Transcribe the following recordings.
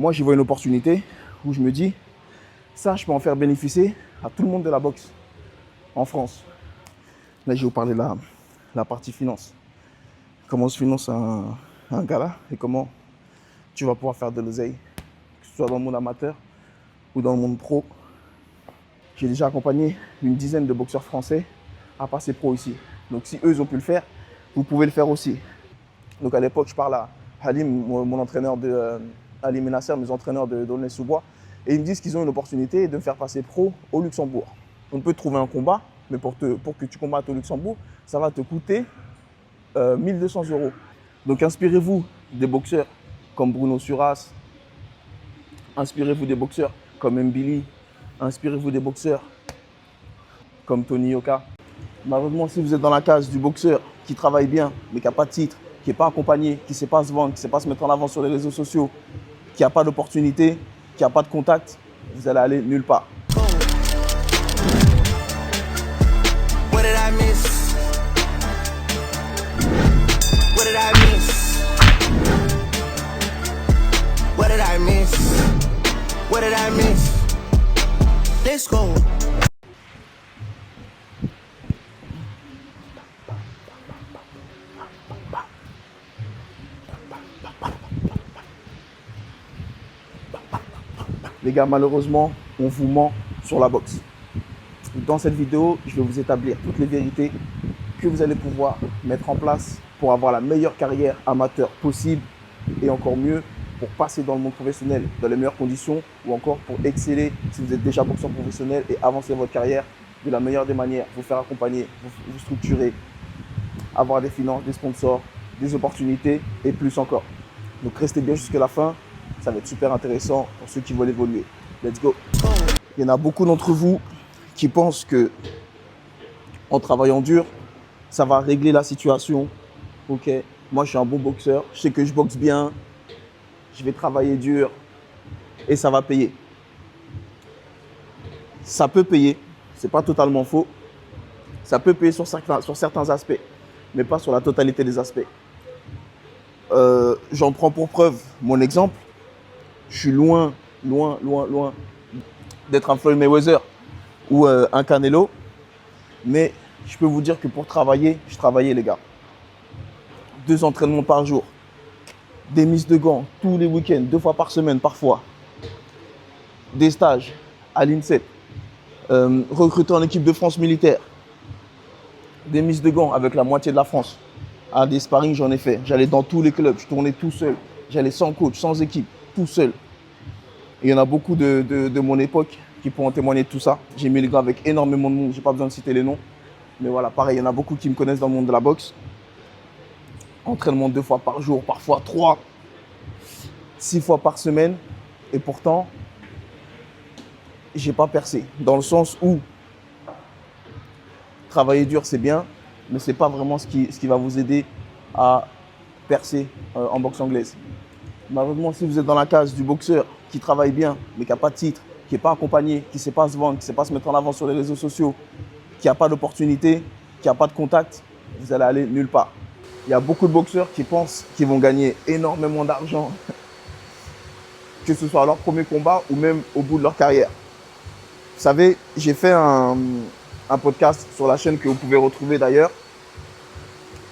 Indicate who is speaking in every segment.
Speaker 1: moi, j'y vois une opportunité où je me dis, ça, je peux en faire bénéficier à tout le monde de la boxe en France. Là, je vais vous parler de la partie finance. Comment se finance un gala et comment tu vas pouvoir faire de l'oseille, que ce soit dans le monde amateur ou dans le monde pro. J'ai déjà accompagné une dizaine de boxeurs français à passer pro ici. Donc si eux, ils ont pu le faire, vous pouvez le faire aussi. Donc à l'époque, je parle à Halim, mon entraîneur Halim et Nasser, mes entraîneurs d'Aulnay-sous-Bois, et ils me disent qu'ils ont une opportunité de me faire passer pro au Luxembourg. On peut trouver un combat, mais pour que tu combattes au Luxembourg, ça va te coûter 1200 €. Donc inspirez-vous des boxeurs comme Bruno Suras, inspirez-vous des boxeurs comme Mbili, inspirez-vous des boxeurs comme Tony Yoka. Malheureusement, si vous êtes dans la case du boxeur qui travaille bien, mais qui n'a pas de titre, qui n'est pas accompagné, qui ne sait pas se vendre, qui ne sait pas se mettre en avant sur les réseaux sociaux, qui n'a pas d'opportunité, qui n'a pas de contact, vous allez aller nulle part. What did I miss? What did I miss? What did I miss? What did I miss? Let's go. Les gars, malheureusement, on vous ment sur la boxe. Dans cette vidéo, je vais vous établir toutes les vérités que vous allez pouvoir mettre en place pour avoir la meilleure carrière amateur possible et encore mieux pour passer dans le monde professionnel dans les meilleures conditions ou encore pour exceller si vous êtes déjà boxeur professionnel et avancer votre carrière de la meilleure des manières, vous faire accompagner, vous structurer, avoir des finances, des sponsors, des opportunités et plus encore. Donc restez bien jusqu'à la fin. Ça va être super intéressant pour ceux qui veulent évoluer. Let's go. Il y en a beaucoup d'entre vous qui pensent que en travaillant dur, ça va régler la situation. Ok, moi je suis un bon boxeur, je sais que je boxe bien, je vais travailler dur et ça va payer. Ça peut payer, c'est pas totalement faux. Ça peut payer sur certains aspects, mais pas sur la totalité des aspects. J'en prends pour preuve mon exemple. Je suis loin d'être un Floyd Mayweather ou un Canelo. Mais je peux vous dire que pour travailler, je travaillais les gars. 2 entraînements par jour. Des mises de gants tous les week-ends, 2 fois par semaine parfois. Des stages à l'INSEP. Recruté en équipe de France militaire. Des mises de gants avec la moitié de la France. Des sparring, j'en ai fait. J'allais dans tous les clubs, je tournais tout seul. J'allais sans coach, sans équipe, tout seul. Et il y en a beaucoup de mon époque qui pourront témoigner de tout ça. J'ai mis les gars avec énormément de monde, j'ai pas besoin de citer les noms. Mais voilà, pareil, il y en a beaucoup qui me connaissent dans le monde de la boxe. Entraînement 2 fois par jour, parfois 3, 6 fois par semaine. Et pourtant, j'ai pas percé. Dans le sens où travailler dur, c'est bien, mais c'est pas vraiment ce qui va vous aider à percer en boxe anglaise. Malheureusement, si vous êtes dans la case du boxeur qui travaille bien, mais qui n'a pas de titre, qui n'est pas accompagné, qui ne sait pas se vendre, qui ne sait pas se mettre en avant sur les réseaux sociaux, qui n'a pas d'opportunité, qui n'a pas de contact, vous allez aller nulle part. Il y a beaucoup de boxeurs qui pensent qu'ils vont gagner énormément d'argent, que ce soit à leur premier combat ou même au bout de leur carrière. Vous savez, j'ai fait un podcast sur la chaîne que vous pouvez retrouver d'ailleurs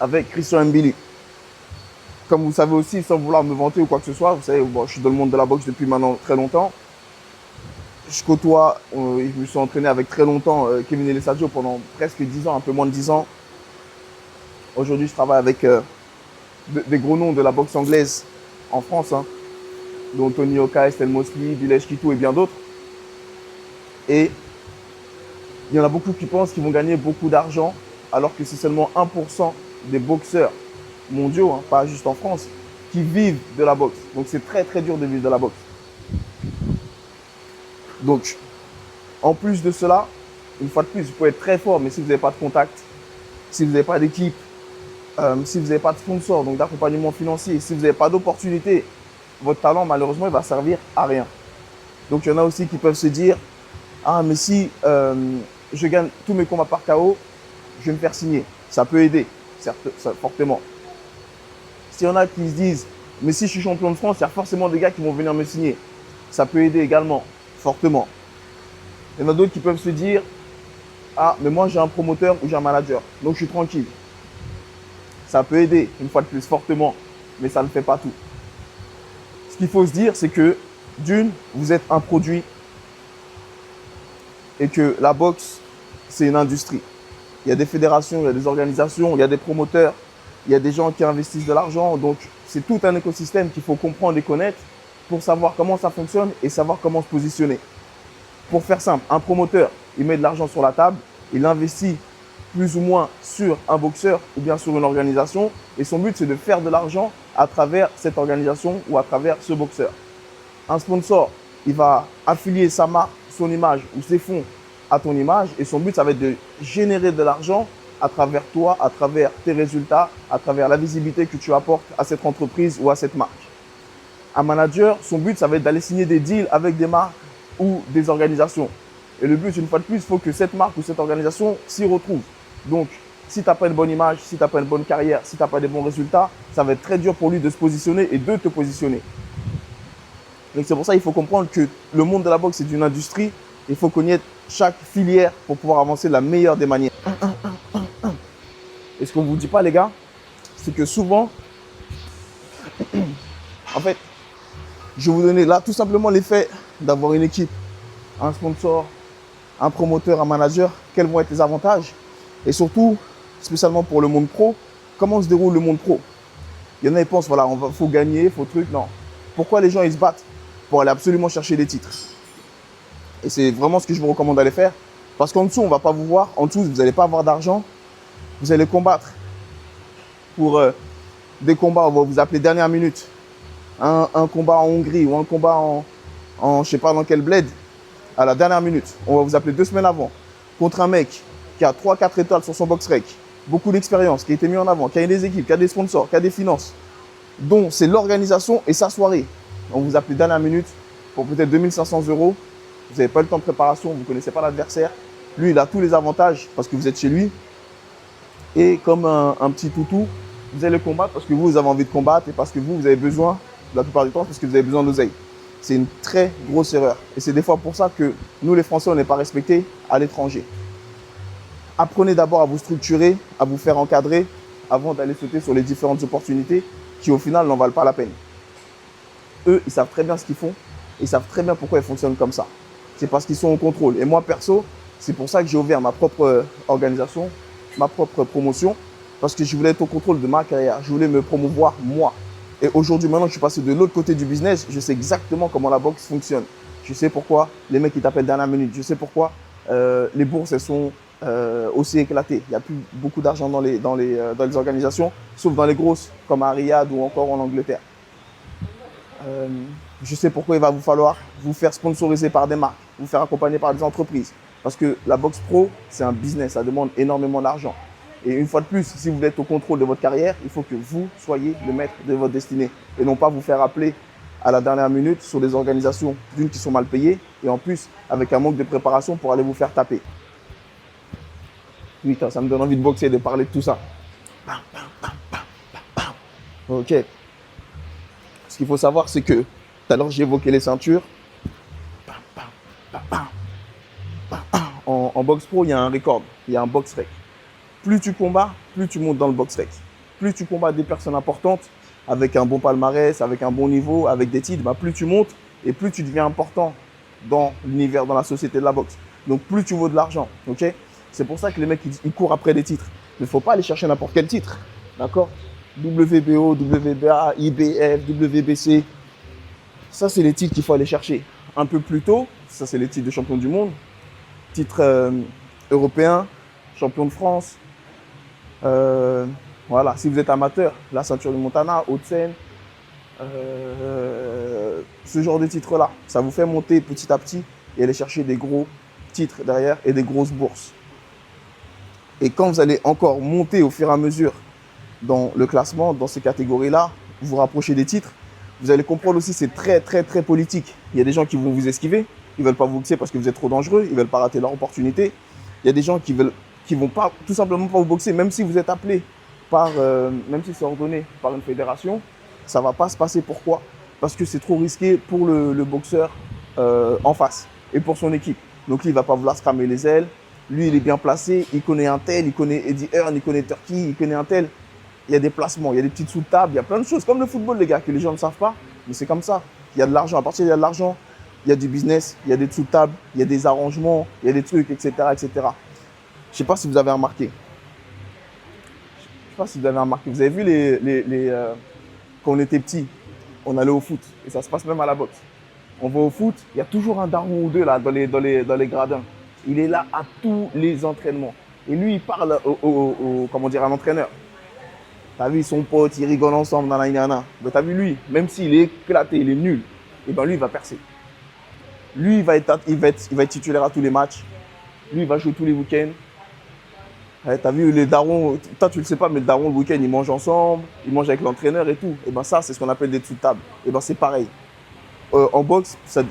Speaker 1: avec Christian Mbili. Comme vous savez aussi, sans vouloir me vanter ou quoi que ce soit, vous savez, bon, je suis dans le monde de la boxe depuis maintenant très longtemps. Je côtoie, je me suis entraîné avec très longtemps Kevin Elessadio pendant presque 10 ans, un peu moins de 10 ans. Aujourd'hui, je travaille avec des gros noms de la boxe anglaise en France, hein, dont Tony Yoka, Estelle Mosley, Bilal Kitou et bien d'autres. Et il y en a beaucoup qui pensent qu'ils vont gagner beaucoup d'argent, alors que c'est seulement 1% des boxeurs mondiaux, hein, pas juste en France, qui vivent de la boxe. Donc c'est très très dur de vivre de la boxe. Donc, en plus de cela, une fois de plus, vous pouvez être très fort, mais si vous n'avez pas de contact, si vous n'avez pas d'équipe, si vous n'avez pas de sponsor, donc d'accompagnement financier, si vous n'avez pas d'opportunité, votre talent, malheureusement, il va servir à rien. Donc, il y en a aussi qui peuvent se dire, ah, mais si je gagne tous mes combats par KO, je vais me faire signer. Ça peut aider, certes, fortement. S'il y en a qui se disent, Mais si je suis champion de France, il y a forcément des gars qui vont venir me signer. Ça peut aider également, fortement. Il y en a d'autres qui peuvent se dire, ah, mais moi j'ai un promoteur ou j'ai un manager, donc je suis tranquille. Ça peut aider, une fois de plus, fortement, mais ça ne fait pas tout. Ce qu'il faut se dire, c'est que d'une, vous êtes un produit et que la boxe, c'est une industrie. Il y a des fédérations, il y a des organisations, il y a des promoteurs, il y a des gens qui investissent de l'argent. Donc, c'est tout un écosystème qu'il faut comprendre et connaître pour savoir comment ça fonctionne et savoir comment se positionner. Pour faire simple, un promoteur, il met de l'argent sur la table, il investit plus ou moins sur un boxeur ou bien sur une organisation et son but, c'est de faire de l'argent à travers cette organisation ou à travers ce boxeur. Un sponsor, il va affilier sa marque, son image ou ses fonds à ton image et son but, ça va être de générer de l'argent à travers toi, à travers tes résultats, à travers la visibilité que tu apportes à cette entreprise ou à cette marque. Un manager, son but, ça va être d'aller signer des deals avec des marques ou des organisations. Et le but, une fois de plus, il faut que cette marque ou cette organisation s'y retrouve. Donc, si tu n'as pas une bonne image, si tu n'as pas une bonne carrière, si tu n'as pas des bons résultats, ça va être très dur pour lui de se positionner et de te positionner. Donc, c'est pour ça qu'il faut comprendre que le monde de la boxe, c'est une industrie. Il faut connaître chaque filière pour pouvoir avancer de la meilleure des manières. Et ce qu'on ne vous dit pas, les gars, c'est que souvent, en fait, je vais vous donner là tout simplement l'effet d'avoir une équipe, un sponsor, un promoteur, un manager, quels vont être les avantages et surtout, spécialement pour le monde pro, comment se déroule le monde pro. Il y en a qui pensent, voilà, il faut gagner, il faut truc, non. Pourquoi les gens ils se battent? Pour aller absolument chercher des titres. Et c'est vraiment ce que je vous recommande d'aller faire. Parce qu'en dessous, on ne va pas vous voir, en dessous, vous n'allez pas avoir d'argent, vous allez combattre pour des combats, on va vous appeler dernière minute. Un combat en Hongrie ou un combat je ne sais pas dans quel bled, à la dernière minute. On va vous appeler 2 semaines avant contre un mec qui a 3-4 étoiles sur son BoxRec, beaucoup d'expérience, qui a été mis en avant, qui a des équipes, qui a des sponsors, qui a des finances, dont c'est l'organisation et sa soirée. On vous appelle dernière minute pour peut-être 2500 €. Vous n'avez pas le temps de préparation, vous ne connaissez pas l'adversaire. Lui, il a tous les avantages parce que vous êtes chez lui. Et comme un petit toutou, vous allez combattre parce que vous avez envie de combattre et parce que vous avez besoin, la plupart du temps, parce que vous avez besoin d'oseille. C'est une très grosse erreur. Et c'est des fois pour ça que nous, les Français, on n'est pas respectés à l'étranger. Apprenez d'abord à vous structurer, à vous faire encadrer avant d'aller sauter sur les différentes opportunités qui, au final, n'en valent pas la peine. Eux, ils savent très bien ce qu'ils font. Ils savent très bien pourquoi ils fonctionnent comme ça. C'est parce qu'ils sont au contrôle. Et moi, perso, c'est pour ça que j'ai ouvert ma propre organisation, ma propre promotion, parce que je voulais être au contrôle de ma carrière. Je voulais me promouvoir moi. Et aujourd'hui, maintenant que je suis passé de l'autre côté du business, je sais exactement comment la boxe fonctionne. Je sais pourquoi les mecs qui t'appellent dernière minute. Je sais pourquoi les bourses, elles sont aussi éclatées. Il n'y a plus beaucoup d'argent dans les organisations, sauf dans les grosses, comme à Riyad ou encore en Angleterre. Je sais pourquoi il va vous falloir vous faire sponsoriser par des marques, vous faire accompagner par des entreprises. Parce que la boxe pro, c'est un business, ça demande énormément d'argent. Et une fois de plus, si vous êtes au contrôle de votre carrière, il faut que vous soyez le maître de votre destinée. Et non pas vous faire appeler à la dernière minute sur des organisations, d'une qui sont mal payées, et en plus avec un manque de préparation pour aller vous faire taper. Putain, ça me donne envie de boxer, de parler de tout ça. Ok. Ce qu'il faut savoir, c'est que tout à l'heure, j'ai évoqué les ceintures. En boxe pro, il y a un record, il y a un box rec. Plus tu combats, plus tu montes dans le box rec. Plus tu combats des personnes importantes, avec un bon palmarès, avec un bon niveau, avec des titres, plus tu montes et plus tu deviens important dans l'univers, dans la société de la boxe. Donc plus tu vaux de l'argent, ok? C'est pour ça que les mecs, ils courent après des titres. Il ne faut pas aller chercher n'importe quel titre, d'accord? WBO, WBA, IBF, WBC. Ça, c'est les titres qu'il faut aller chercher. Un peu plus tôt, ça, c'est les titres de champion du monde. Titre européen, champion de France. Voilà, si vous êtes amateur, la ceinture du Montana, Haute-Seine. Ce genre de titres-là, ça vous fait monter petit à petit et aller chercher des gros titres derrière et des grosses bourses. Et quand vous allez encore monter au fur et à mesure dans le classement, dans ces catégories-là, vous vous rapprochez des titres, vous allez comprendre aussi que c'est très, très, très politique. Il y a des gens qui vont vous esquiver, ils ne veulent pas vous boxer parce que vous êtes trop dangereux, ils ne veulent pas rater leur opportunité. Il y a des gens qui vont pas, tout simplement pas vous boxer, même si vous êtes appelé par, même si c'est ordonné par une fédération, Ça ne va pas se passer. Pourquoi? Parce que c'est trop risqué pour le boxeur en face et pour son équipe. Donc lui, il ne va pas vouloir se cramer les ailes. Lui, il est bien placé, il connaît un tel, il connaît Eddie Hearn, il connaît Turkey, il connaît un tel. Il y a des placements, il y a des petites sous-tables, il y a plein de choses. Comme le football, les gars, que les gens ne savent pas, mais c'est comme ça. Il y a de l'argent. À partir il y a de l'argent, il y a du business, il y a des sous-tables, il y a des arrangements, il y a des trucs, etc., etc. Je ne sais pas si vous avez remarqué. Je ne sais pas si vous avez remarqué. Vous avez vu quand on était petit, on allait au foot. Et ça se passe même à la boxe. On va au foot, il y a toujours un daron ou deux là, dans les gradins. Il est là à tous les entraînements. Et lui, il parle comment dire, à l'entraîneur. T'as vu son pote, ils rigolent ensemble dans la Indiana. Mais t'as vu lui, même s'il est éclaté, il est nul, et ben lui, il va percer. Lui, il va être titulaire à tous les matchs. Lui, il va jouer tous les week-ends. T'as vu les darons, toi tu le sais pas, mais le daron le week-end, ils mangent ensemble, ils mangent avec l'entraîneur et tout. Et ben ça, c'est ce qu'on appelle des dessous de table. Et ben c'est pareil. En boxe, ça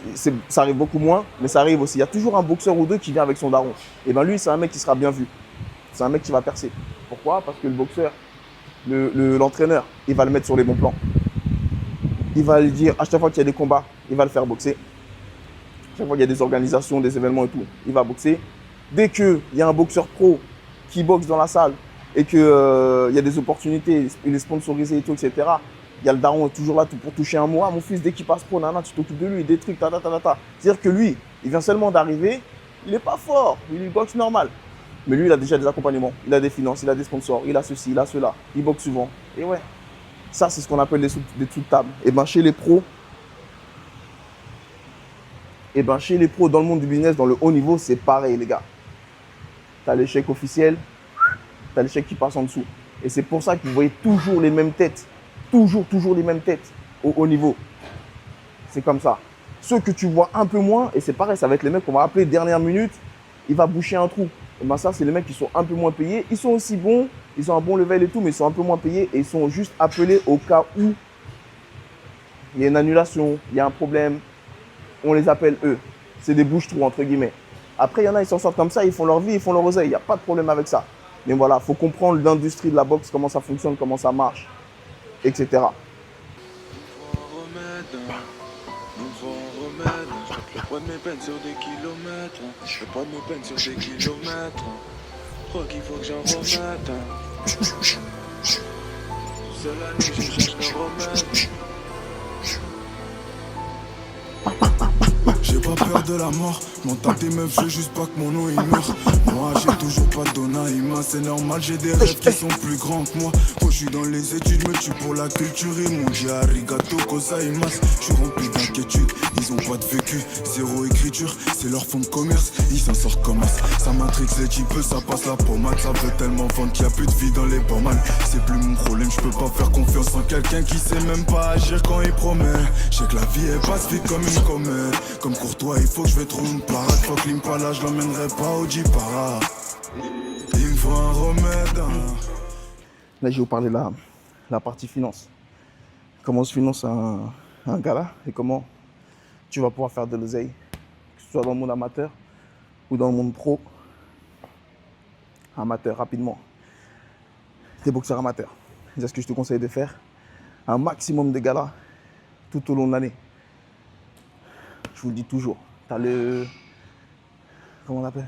Speaker 1: arrive beaucoup moins, mais ça arrive aussi. Il y a toujours un boxeur ou deux qui vient avec son daron. Et ben lui, c'est un mec qui sera bien vu. C'est un mec qui va percer. Pourquoi? Parce que le boxeur, l'entraîneur, il va le mettre sur les bons plans. Il va lui dire, à chaque fois qu'il y a des combats, il va le faire boxer. À chaque fois qu'il y a des organisations, des événements et tout, il va boxer. Dès qu'il y a un boxeur pro qui boxe dans la salle et qu'il y a des opportunités, il est sponsorisé et tout, etc., il y a le daron toujours là pour toucher un mot. Ah, mon fils, dès qu'il passe pro, nana, tu t'occupes de lui, des trucs, ta. C'est-à-dire que lui, il vient seulement d'arriver, il n'est pas fort, il boxe normal. Mais lui, il a déjà des accompagnements, il a des finances, il a des sponsors, il a ceci, il a cela, il boxe souvent. Et ouais, ça, c'est ce qu'on appelle des dessous de table. Et bien, chez les pros, dans le monde du business, dans le haut niveau, c'est pareil, les gars. Tu as l'échec officiel, tu as l'échec qui passe en dessous. Et c'est pour ça que vous voyez toujours les mêmes têtes. Toujours les mêmes têtes au haut niveau. C'est comme ça. Ceux que tu vois un peu moins, et c'est pareil, ça va être les mecs qu'on va appeler dernière minute, il va boucher un trou. Et ben ça, c'est les mecs qui sont un peu moins payés. Ils sont aussi bons, ils ont un bon level et tout, mais ils sont un peu moins payés et ils sont juste appelés au cas où il y a une annulation, il y a un problème. On les appelle eux. C'est des bouches-trous, entre guillemets. Après, il y en a, ils s'en sortent comme ça, ils font leur vie, ils font leur oseille. Il n'y a pas de problème avec ça. Mais voilà, il faut comprendre l'industrie de la boxe, comment ça fonctionne, comment ça marche, etc.
Speaker 2: Je prends mes peines sur des kilomètres. Je prends mes peines sur des kilomètres. Je crois qu'il faut que j'en remette. Seule la nuit, je cherche le remède. J'ai pas peur de la mort, m'en tape des meufs, je veux juste pas que mon nom il meure. Moi j'ai toujours pas de donaïma, c'est normal, j'ai des rêves qui sont plus grands que moi. Quand je suis dans les études, me tue pour la culture, ils m'ont dit arigato, gozaimasu. Je suis rempli d'inquiétude, ils ont pas de vécu, zéro écriture, c'est leur fond de commerce, ils s'en sortent comme as. Ça m'intrigue les types, ça passe la pommade, ça veut tellement vendre qu'il y a plus de vie dans les pomades. C'est plus mon problème, je peux pas faire confiance en quelqu'un qui sait même pas agir quand il promet. Je sais que la vie elle passe vite comme une comète. Comme Courtois, il faut que je vais trouver une parade. Fuck l'Impala, je l'emmènerai pas au J-Para. Il me faut un remède.
Speaker 1: Là, je vais vous parler de la partie finance. Comment se finance un gala et comment tu vas pouvoir faire de l'oseille, que ce soit dans le monde amateur ou dans le monde pro. Amateur, rapidement. T'es boxeur amateur. C'est ce que je te conseille de faire. Un maximum de galas tout au long de l'année. Je vous le dis toujours. Tu as comment on appelle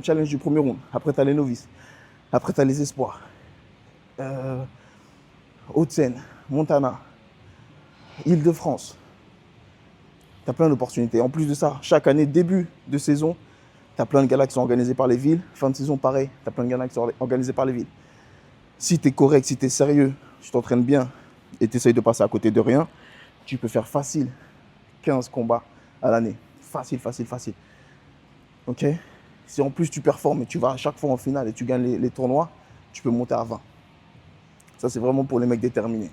Speaker 1: challenge du premier round. Après, tu as les novices. Après, tu as les espoirs. Haute-Seine, Montana, Île-de-France. Tu as plein d'opportunités. En plus de ça, chaque année, début de saison, tu as plein de galas qui sont organisés par les villes. Fin de saison, pareil. Tu as plein de galas qui sont organisés par les villes. Si tu es correct, si tu es sérieux, tu t'entraînes bien et tu essayes de passer à côté de rien, tu peux faire facile 15 combats à l'année. Facile. Ok? Si en plus tu performes et tu vas à chaque fois en finale et tu gagnes les tournois, tu peux monter à 20. Ça, c'est vraiment pour les mecs déterminés.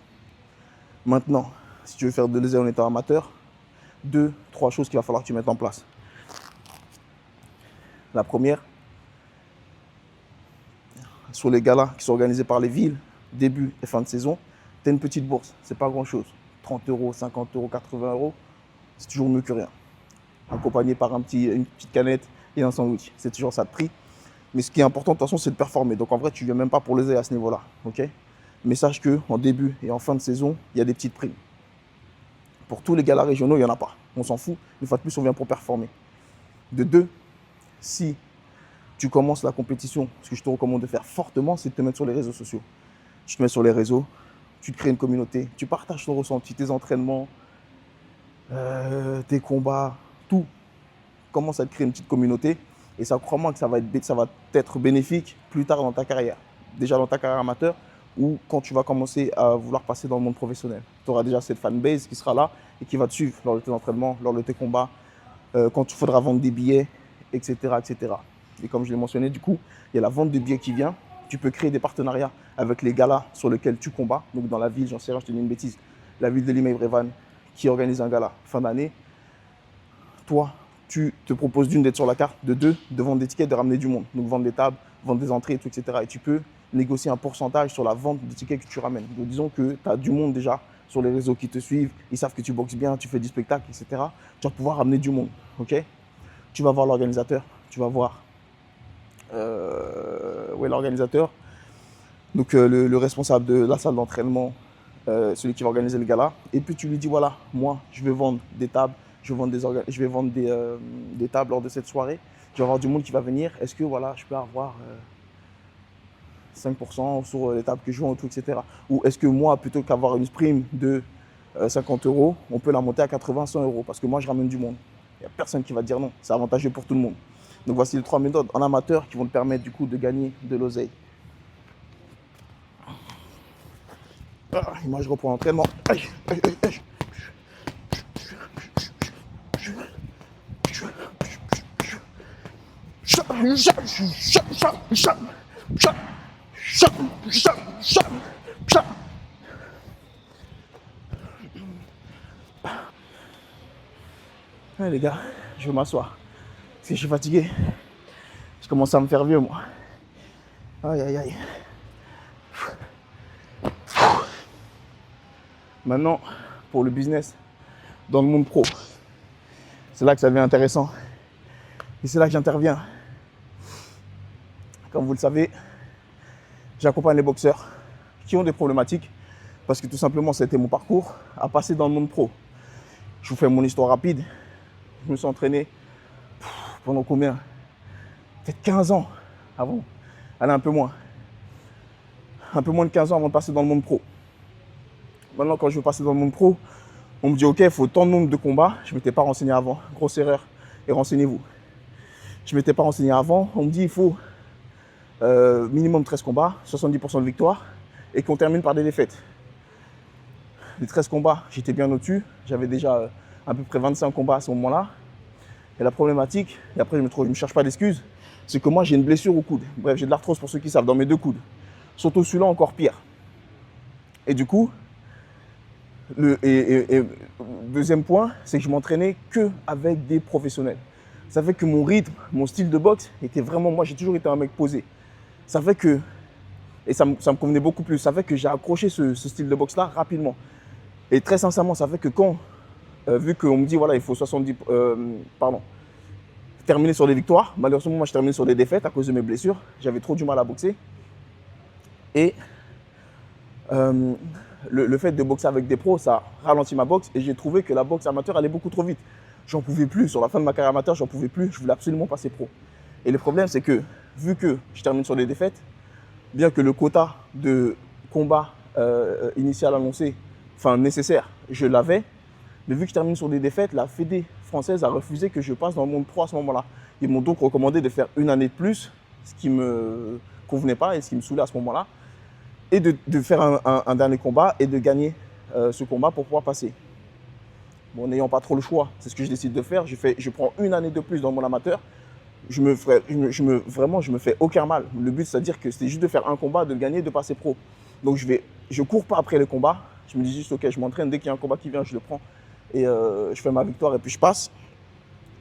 Speaker 1: Maintenant, si tu veux faire de l'oseille en étant amateur, 2-3 choses qu'il va falloir que tu mettes en place. La première, sur les galas qui sont organisés par les villes, début et fin de saison, tu as une petite bourse. C'est pas grand-chose. 30 euros, 50 euros, 80 euros, c'est toujours mieux que rien. Accompagné par une petite canette et un sandwich. C'est toujours ça de prix. Mais ce qui est important, de toute façon, c'est de performer. Donc en vrai, tu ne viens même pas pour l'oseille à ce niveau-là. Okay? Mais sache qu'en début et en fin de saison, il y a des petites primes. Pour tous les galas régionaux, il n'y en a pas. On s'en fout. Une fois de plus, on vient pour performer. De deux, si tu commences la compétition, ce que je te recommande de faire fortement, c'est de te mettre sur les réseaux sociaux. Tu te mets sur les réseaux, tu te crées une communauté, tu partages ton ressenti, tes entraînements, tes combats, tout. Commence à te créer une petite communauté et ça, crois-moi que ça va être bénéfique plus tard dans ta carrière. Déjà dans ta carrière amateur ou quand tu vas commencer à vouloir passer dans le monde professionnel. Tu auras déjà cette fanbase qui sera là et qui va te suivre lors de tes entraînements, lors de tes combats, quand il faudra vendre des billets, etc., etc. Et comme je l'ai mentionné, du coup, il y a la vente de billets qui vient. Tu peux créer des partenariats avec les galas sur lesquels tu combats. Donc dans la ville, j'en sais rien, je te dis une bêtise, la ville de Limay-Brévannes qui organise un gala fin d'année. Toi, tu te proposes d'une d'être sur la carte, de deux, de vendre des tickets, de ramener du monde. Donc vendre des tables, vendre des entrées, tout, etc. Et tu peux négocier un pourcentage sur la vente des tickets que tu ramènes. Donc disons que tu as du monde déjà sur les réseaux qui te suivent, ils savent que tu boxes bien, tu fais du spectacle, etc. Tu vas pouvoir ramener du monde, ok? Tu vas voir l'organisateur, tu vas voir l'organisateur, donc le responsable de la salle d'entraînement, celui qui va organiser le gala, et puis tu lui dis voilà, moi je vais vendre des tables, je vais vendre des tables lors de cette soirée, je vais avoir du monde qui va venir, est-ce que voilà, je peux avoir 5% sur les tables que je vends, tout, etc. Ou est-ce que moi, plutôt qu'avoir une prime de 50 €, on peut la monter à 80, 100 € parce que moi je ramène du monde. Il n'y a personne qui va dire non, c'est avantageux pour tout le monde. Donc voici les 3 méthodes en amateur qui vont te permettre du coup de gagner de l'oseille. Et moi je reprends l'entraînement. Ouais, les gars, je vais m'asseoir parce que je suis fatigué. Je commence à me faire vieux, moi. Aïe, aïe, aïe. Maintenant, pour le business, dans le monde pro, c'est là que ça devient intéressant. Et c'est là que j'interviens. Comme vous le savez, j'accompagne les boxeurs qui ont des problématiques parce que tout simplement, c'était mon parcours à passer dans le monde pro. Je vous fais mon histoire rapide. Je me suis entraîné pendant combien? Peut-être 15 ans avant. Allez, un peu moins. Un peu moins de 15 ans avant de passer dans le monde pro. Maintenant, quand je veux passer dans le monde pro, on me dit ok, il faut tant de nombre de combats. Je ne m'étais pas renseigné avant. Grosse erreur. Et renseignez-vous. Je ne m'étais pas renseigné avant. On me dit il faut minimum 13 combats, 70% de victoire et qu'on termine par des défaites. Les 13 combats, j'étais bien au-dessus. J'avais déjà à peu près 25 combats à ce moment-là. Et la problématique, et après je me cherche pas d'excuses, c'est que moi j'ai une blessure au coude. Bref, j'ai de l'arthrose pour ceux qui savent, dans mes 2 coudes. Surtout celui-là encore pire. Et du coup, deuxième point, c'est que je m'entraînais que avec des professionnels. Ça fait que mon rythme, mon style de boxe était vraiment, moi j'ai toujours été un mec posé. Ça fait que, et ça me convenait beaucoup plus, ça fait que j'ai accroché ce style de boxe-là rapidement. Et très sincèrement, ça fait que quand, vu qu'on me dit voilà, il faut terminer sur des victoires, malheureusement moi je terminais sur des défaites à cause de mes blessures, j'avais trop du mal à boxer. Et le fait de boxer avec des pros, ça ralentit ma boxe et j'ai trouvé que la boxe amateur allait beaucoup trop vite. J'en pouvais plus, sur la fin de ma carrière amateur, j'en pouvais plus, je voulais absolument passer pro. Et le problème, c'est que, vu que je termine sur des défaites, bien que le quota de combat initial annoncé, enfin nécessaire, je l'avais, mais vu que je termine sur des défaites, la Fédé française a refusé que je passe dans le monde pro à ce moment-là. Ils m'ont donc recommandé de faire une année de plus, ce qui ne me convenait pas et ce qui me saoulait à ce moment-là, et de faire un dernier combat et de gagner ce combat pour pouvoir passer. Bon, n'ayant pas trop le choix, c'est ce que je décide de faire. Je prends une année de plus dans mon amateur. Je me fais aucun mal. Le but, c'est-à-dire que c'était juste de faire un combat, de le gagner, de passer pro. Donc je cours pas après le combat. Je me dis juste, ok, je m'entraîne. Dès qu'il y a un combat qui vient, je le prends. Et je fais ma victoire et puis je passe.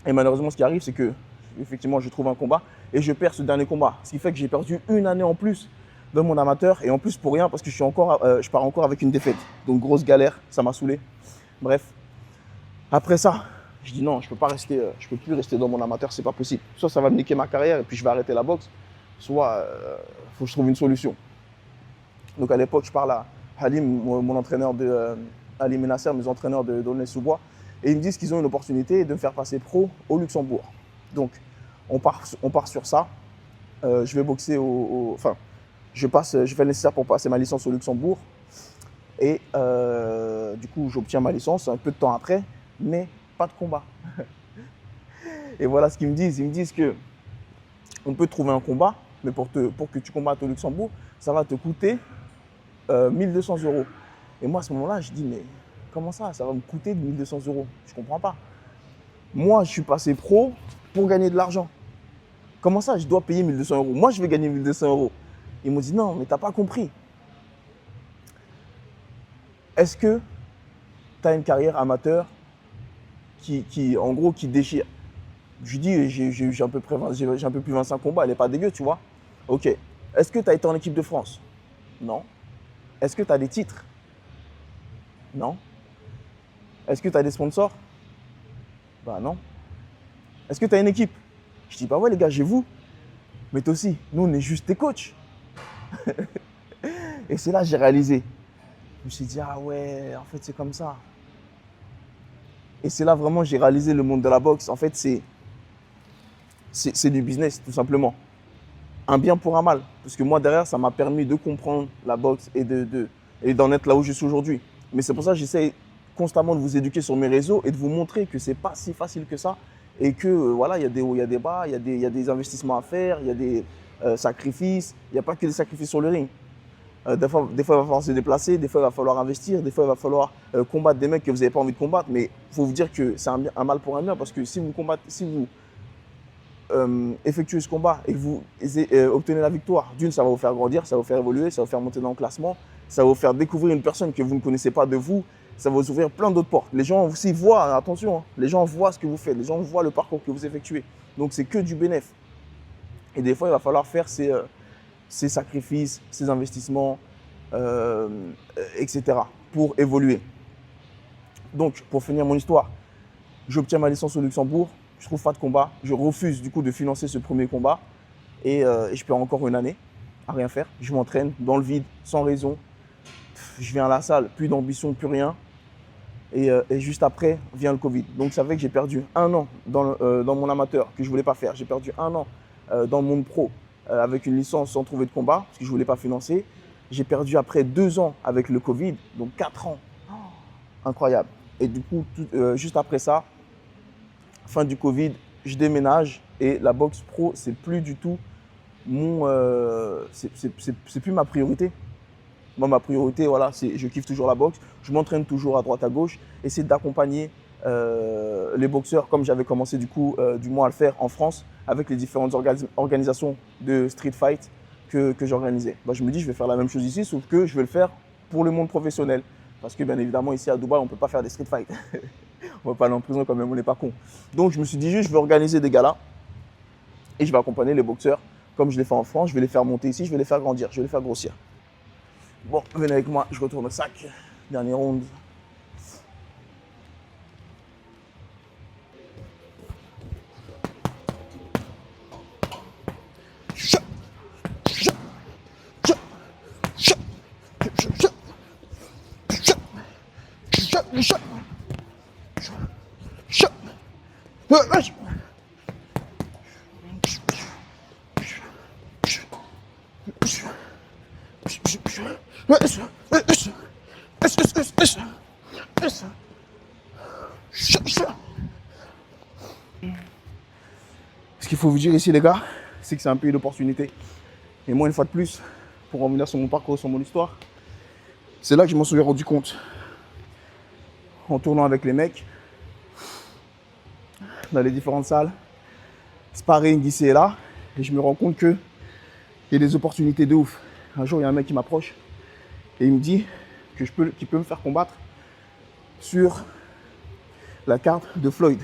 Speaker 1: Et malheureusement, ce qui arrive, c'est que effectivement, je trouve un combat et je perds ce dernier combat. Ce qui fait que j'ai perdu une année en plus dans mon amateur. Et en plus, pour rien, parce que je pars encore avec une défaite. Donc, grosse galère. Ça m'a saoulé. Bref. Après ça, je dis non, je peux plus rester dans mon amateur, c'est pas possible. Soit ça va me niquer ma carrière et puis je vais arrêter la boxe, soit faut que je trouve une solution. Donc à l'époque, je parle à Halim, mon entraîneur Halim et Nasser, mes entraîneurs de Aulnay-sous-Bois, et ils me disent qu'ils ont une opportunité de me faire passer pro au Luxembourg. Donc on part sur ça. Je vais boxer enfin, je fais le nécessaire pour passer ma licence au Luxembourg. Et du coup, j'obtiens ma licence un peu de temps après, mais pas de combat. Et voilà ce qu'ils me disent. Ils me disent que on peut trouver un combat, mais pour que tu combattes au Luxembourg, ça va te coûter 1200 €. Et moi, à ce moment-là, je dis, mais comment ça va me coûter 1200 €? Je ne comprends pas. Moi, je suis passé pro pour gagner de l'argent. Comment ça, je dois payer 1200 €? Moi, je vais gagner 1200 €. Ils m'ont dit, non, mais tu n'as pas compris. Est-ce que tu as une carrière amateur en gros, qui déchire? Je lui dis, j'ai un peu plus de 25 combats, elle n'est pas dégueu, tu vois. Ok. Est-ce que tu as été en équipe de France? Non. Est-ce que tu as des titres? Non. Est-ce que tu as des sponsors? Bah non. Est-ce que tu as une équipe? Je dis, bah ouais les gars, j'ai vous. Mais toi aussi, nous on est juste tes coachs. Et c'est là que j'ai réalisé. Je me suis dit, ah ouais, en fait c'est comme ça. Et c'est là vraiment j'ai réalisé le monde de la boxe. En fait, c'est du business, tout simplement. Un bien pour un mal. Parce que moi, derrière, ça m'a permis de comprendre la boxe et d'en être là où je suis aujourd'hui. Mais c'est pour ça que j'essaie constamment de vous éduquer sur mes réseaux et de vous montrer que ce n'est pas si facile que ça. Et que voilà, il y a des hauts, il y a des bas, il y a des investissements à faire, il y a des sacrifices. Il n'y a pas que des sacrifices sur le ring. Des fois, il va falloir se déplacer, des fois, il va falloir investir, des fois, il va falloir combattre des mecs que vous n'avez pas envie de combattre. Mais il faut vous dire que c'est un mal pour un bien, parce que si vous effectuez ce combat et que vous obtenez la victoire, d'une, ça va vous faire grandir, ça va vous faire évoluer, ça va vous faire monter dans le classement, ça va vous faire découvrir une personne que vous ne connaissez pas de vous, ça va vous ouvrir plein d'autres portes. Les gens aussi voient, attention, hein, les gens voient ce que vous faites, les gens voient le parcours que vous effectuez. Donc, c'est que du bénéfice. Et des fois, il va falloir faire ces sacrifices, ces investissements, etc. pour évoluer. Donc, pour finir mon histoire, j'obtiens ma licence au Luxembourg, je trouve pas de combat, je refuse du coup de financer ce premier combat et je perds encore une année à rien faire. Je m'entraîne dans le vide, sans raison. Je viens à la salle, plus d'ambition, plus rien. Et juste après vient le Covid. Donc ça fait que j'ai perdu un an dans mon amateur que je ne voulais pas faire. J'ai perdu un an dans le monde pro avec une licence sans trouver de combat parce que je ne voulais pas financer. J'ai perdu après 2 ans avec le Covid, donc 4 ans. Oh, incroyable. Et du coup, juste après ça, fin du Covid, je déménage et la boxe pro, c'est plus du tout c'est plus ma priorité. Moi, ma priorité, voilà, je kiffe toujours la boxe. Je m'entraîne toujours à droite, à gauche. Essayer d'accompagner les boxeurs comme j'avais commencé du moins à le faire en France avec les différentes organisations de street fight que j'organisais. Bah, je me dis, je vais faire la même chose ici, sauf que je vais le faire pour le monde professionnel. Parce que bien évidemment, ici à Dubaï, on ne peut pas faire des street fight. On ne va pas aller en prison quand même, on n'est pas con. Donc je me suis dit juste, je vais organiser des galas et je vais accompagner les boxeurs comme je l'ai fait en France. Je vais les faire monter ici, je vais les faire grandir, je vais les faire grossir. Bon, venez avec moi, je retourne au sac. Dernière ronde. Ce qu'il faut vous dire ici, les gars, c'est que c'est un pays d'opportunités. Et moi, une fois de plus, pour revenir sur mon parcours, sur mon histoire, c'est là que je m'en suis rendu compte. En tournant avec les mecs, dans les différentes salles, sparring ici et là, et je me rends compte qu'il y a des opportunités de ouf. Un jour, il y a un mec qui m'approche et il me dit qu'il peut me faire combattre sur la carte de Floyd.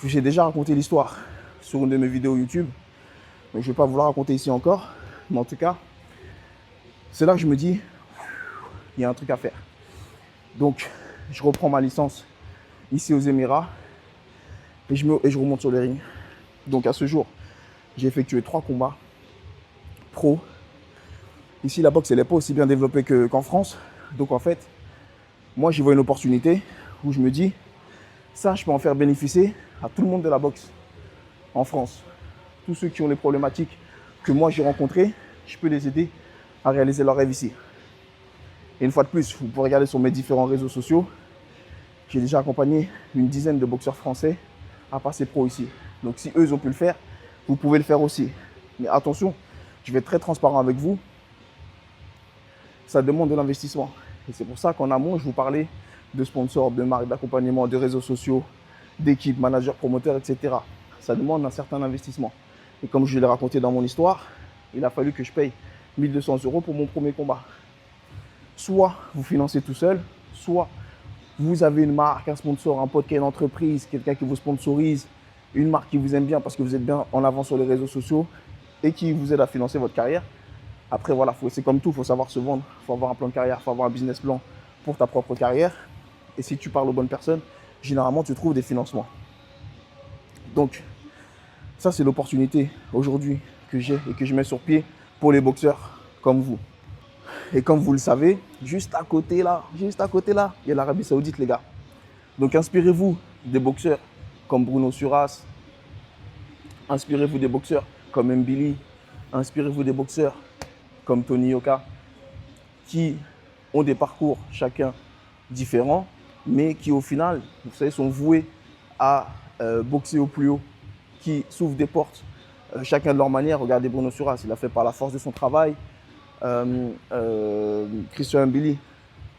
Speaker 1: J'ai déjà raconté l'histoire sur une de mes vidéos YouTube, mais je ne vais pas vous la raconter ici encore. Mais en tout cas, c'est là que je me dis, il y a un truc à faire. Donc, je reprends ma licence ici aux Émirats et je remonte sur les rings. Donc, à ce jour, j'ai effectué 3 combats pro Ici, la boxe, elle n'est pas aussi bien développée qu'en France. Donc en fait, moi, j'y vois une opportunité où je me dis, ça, je peux en faire bénéficier à tout le monde de la boxe en France. Tous ceux qui ont les problématiques que moi, j'ai rencontrées, je peux les aider à réaliser leur rêve ici. Et une fois de plus, vous pouvez regarder sur mes différents réseaux sociaux. J'ai déjà accompagné une dizaine de boxeurs français à passer pro ici. Donc si eux, ils ont pu le faire, vous pouvez le faire aussi. Mais attention, je vais être très transparent avec vous. Ça demande de l'investissement. Et c'est pour ça qu'en amont, je vous parlais de sponsors, de marques, d'accompagnement, de réseaux sociaux, d'équipes, managers, promoteurs, etc. Ça demande un certain investissement. Et comme je l'ai raconté dans mon histoire, il a fallu que je paye 1 200 € pour mon premier combat. Soit vous financez tout seul, soit vous avez une marque, un sponsor, un pote qui a une entreprise, quelqu'un qui vous sponsorise, une marque qui vous aime bien parce que vous êtes bien en avant sur les réseaux sociaux et qui vous aide à financer votre carrière. Après, voilà, c'est comme tout, il faut savoir se vendre, il faut avoir un plan de carrière, il faut avoir un business plan pour ta propre carrière. Et si tu parles aux bonnes personnes, généralement, tu trouves des financements. Donc, ça, c'est l'opportunité aujourd'hui que j'ai et que je mets sur pied pour les boxeurs comme vous. Et comme vous le savez, juste à côté là, il y a l'Arabie Saoudite, les gars. Donc, inspirez-vous des boxeurs comme Bruno Suras, inspirez-vous des boxeurs comme Mbili, inspirez-vous des boxeurs comme Tony Yoka, qui ont des parcours chacun différents, mais qui au final, vous savez, sont voués à boxer au plus haut, qui s'ouvrent des portes, chacun de leur manière. Regardez Bruno Suras, il a fait par la force de son travail. Christian Mbili,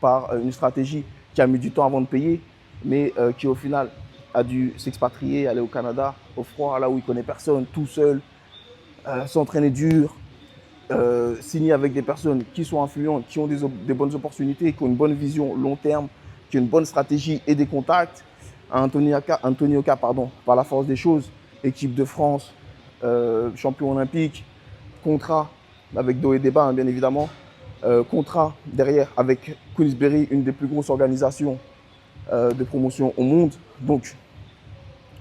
Speaker 1: par une stratégie qui a mis du temps avant de payer, mais qui au final a dû s'expatrier, aller au Canada, au froid, là où il ne connaît personne, tout seul, s'entraîner dur, signer avec des personnes qui sont influentes, qui ont des bonnes opportunités, qui ont une bonne vision long terme, qui ont une bonne stratégie et des contacts. Anthony Yoka, par la force des choses, équipe de France, champion olympique, contrat avec Doé Débat, bien évidemment, contrat derrière avec Queensberry, une des plus grosses organisations de promotion au monde. Donc,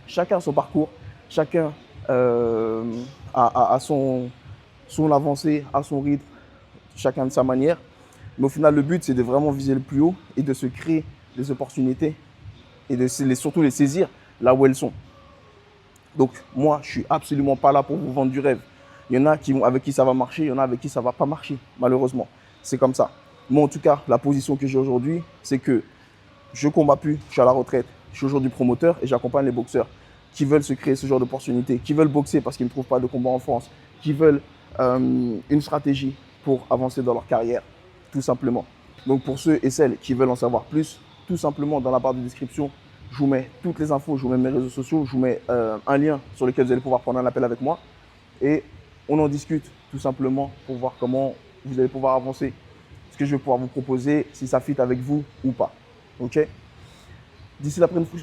Speaker 1: chacun son parcours, chacun a son avancée, à son rythme, chacun de sa manière. Mais au final, le but, c'est de vraiment viser le plus haut et de se créer des opportunités et de surtout les saisir là où elles sont. Donc, moi, je ne suis absolument pas là pour vous vendre du rêve. Il y en a avec qui ça va marcher, il y en a avec qui ça ne va pas marcher, malheureusement. C'est comme ça. Moi, en tout cas, la position que j'ai aujourd'hui, c'est que je ne combats plus, je suis à la retraite. Je suis aujourd'hui promoteur et j'accompagne les boxeurs qui veulent se créer ce genre d'opportunités, qui veulent boxer parce qu'ils ne trouvent pas de combat en France, qui veulent une stratégie pour avancer dans leur carrière, tout simplement. Donc pour ceux et celles qui veulent en savoir plus, tout simplement dans la barre de description, je vous mets toutes les infos, je vous mets mes réseaux sociaux, je vous mets un lien sur lequel vous allez pouvoir prendre un appel avec moi et on en discute tout simplement pour voir comment vous allez pouvoir avancer, ce que je vais pouvoir vous proposer, si ça fit avec vous ou pas. Ok? D'ici la prochaine fois,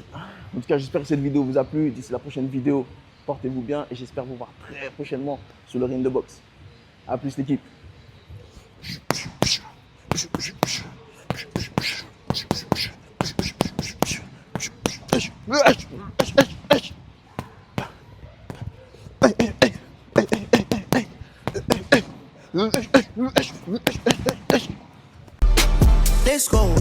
Speaker 1: en tout cas, j'espère que cette vidéo vous a plu. D'ici la prochaine vidéo, portez-vous bien et j'espère vous voir très prochainement sur le ring de boxe. A plus l'équipe.
Speaker 3: Let's go.